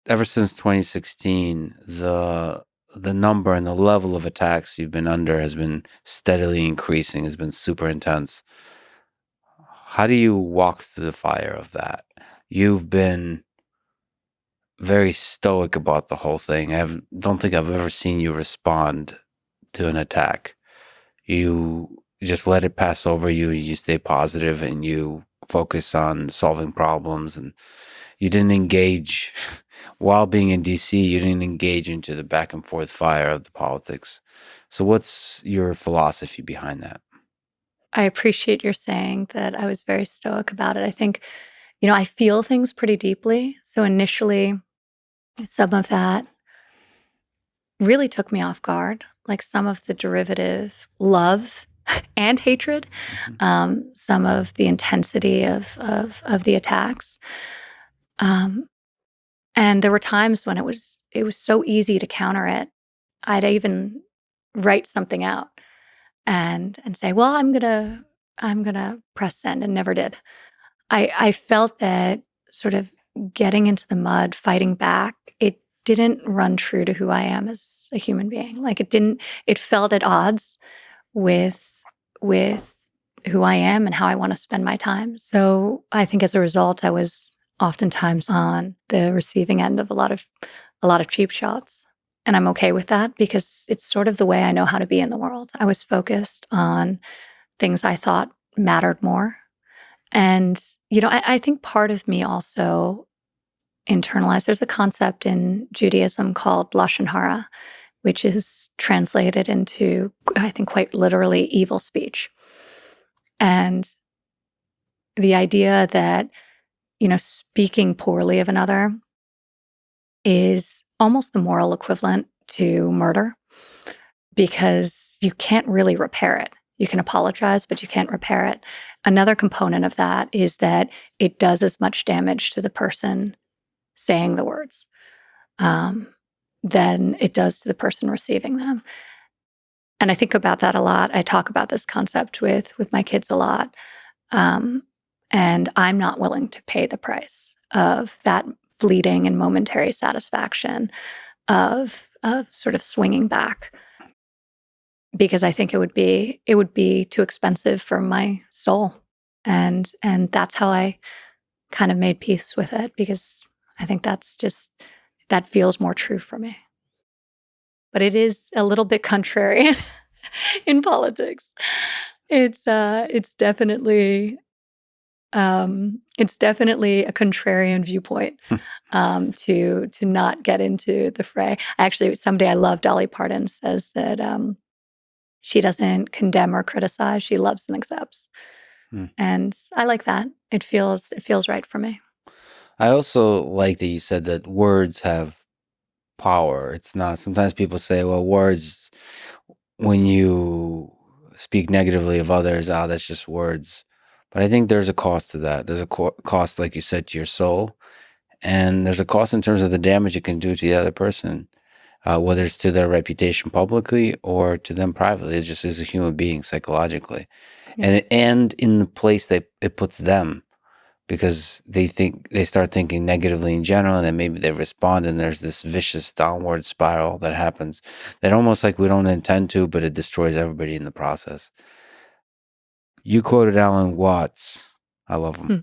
ever since 2016, the number and the level of attacks you've been under has been steadily increasing, has been super intense. How do you walk through the fire of that? You've been very stoic about the whole thing. Don't think I've ever seen you respond to an attack. You just let it pass over you. You stay positive and you focus on solving problems. And you didn't engage while being in DC. You didn't engage into the back and forth fire of the politics. So, what's your philosophy behind that? I appreciate your saying that I was very stoic about it. I think, I feel things pretty deeply. So initially, some of that really took me off guard, like some of the derivative love and hatred, some of the intensity of the attacks. And there were times when it was so easy to counter it. I'd even write something out and say, well, I'm gonna press send, and never did. I felt that sort of getting into the mud, fighting back, it didn't run true to who I am as a human being. Like it felt at odds with who I am and how I want to spend my time. So I think as a result, I was oftentimes on the receiving end of a lot of cheap shots. And I'm okay with that because it's sort of the way I know how to be in the world. I was focused on things I thought mattered more. And, I think part of me also internalized, there's a concept in Judaism called Lashon Hara, which is translated into, I think, quite literally evil speech. And the idea that, speaking poorly of another is almost the moral equivalent to murder because you can't really repair it. You can apologize, but you can't repair it. Another component of that is that it does as much damage to the person saying the words than it does to the person receiving them. And I think about that a lot. I talk about this concept with my kids a lot. And I'm not willing to pay the price of that fleeting and momentary satisfaction of sort of swinging back, because I think it would be too expensive for my soul. And that's how I kind of made peace with it, because I think that feels more true for me. But it is a little bit contrarian in politics. It's definitely a contrarian viewpoint to not get into the fray. Actually, someday I love Dolly Parton says that she doesn't condemn or criticize; she loves and accepts. And I like that. It feels right for me. I also like that you said that words have power. It's not, sometimes people say, well, words, when you speak negatively of others, that's just words. But I think there's a cost to that. There's a cost, like you said, to your soul. And there's a cost in terms of the damage it can do to the other person, whether it's to their reputation publicly or to them privately. It's just as a human being, psychologically. Yeah. And in the place that it puts them, because they start thinking negatively in general, and then maybe they respond, and there's this vicious downward spiral that happens that almost like we don't intend to, but it destroys everybody in the process. You quoted Alan Watts, I love him,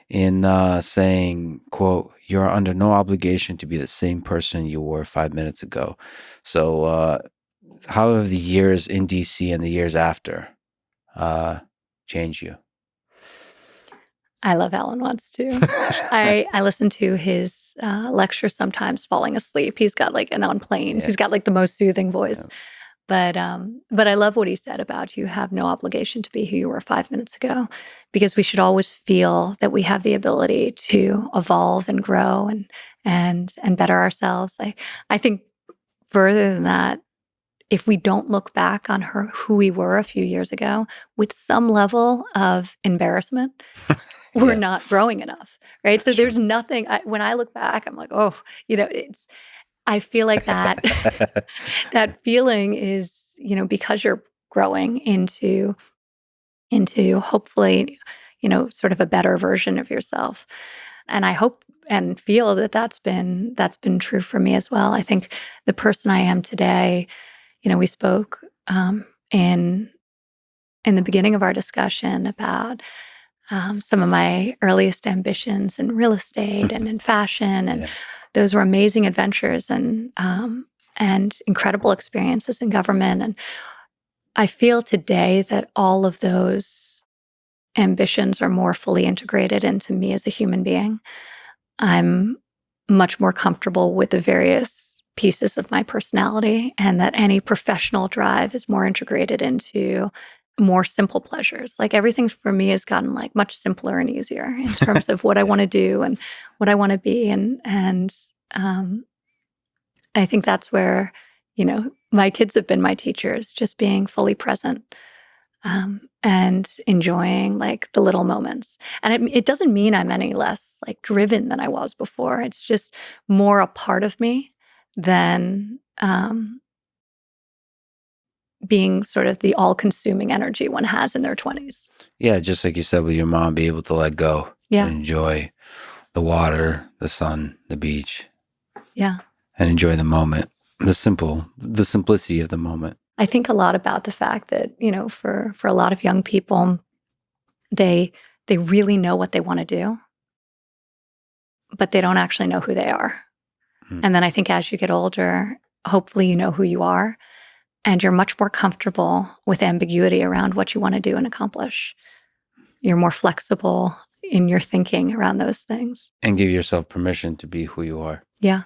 in saying, quote, "You're under no obligation to be the same person you were 5 minutes ago." So how have the years in DC and the years after changed you? I love Alan Watts too. I listen to his lectures sometimes falling asleep. He's got and on planes, he's got the most soothing voice. Yeah. But I love what he said about you have no obligation to be who you were 5 minutes ago, because we should always feel that we have the ability to evolve and grow and better ourselves. I think further than that, if we don't look back on who we were a few years ago with some level of embarrassment, we're not growing enough, right? So there's nothing, when I look back, I'm like, oh, I feel like that, that feeling is, because you're growing into hopefully, sort of a better version of yourself. And I hope and feel that that's been true for me as well. I think the person I am today, we spoke in the beginning of our discussion about some of my earliest ambitions in real estate and in fashion, and Yeah. those were amazing adventures and incredible experiences in government. And I feel today that all of those ambitions are more fully integrated into me as a human being. I'm much more comfortable with the various pieces of my personality, and that any professional drive is more integrated into more simple pleasures. Like everything for me has gotten like much simpler and easier in terms of what I Yeah. want to do and what I want to be. And um, I think that's where, my kids have been my teachers, just being fully present and enjoying like the little moments. And it doesn't mean I'm any less like driven than I was before. It's just more a part of me than being sort of the all-consuming energy one has in their 20s. Yeah, just like you said with your mom, be able to let go Yeah. and enjoy the water, the sun, the beach, Yeah. and enjoy the moment. The simplicity of the moment. I think a lot about the fact that, for a lot of young people, they really know what they want to do, but they don't actually know who they are. Mm. And then I think as you get older, hopefully you know who you are, and you're much more comfortable with ambiguity around what you want to do and accomplish. You're more flexible in your thinking around those things. And give yourself permission to be who you are. Yeah.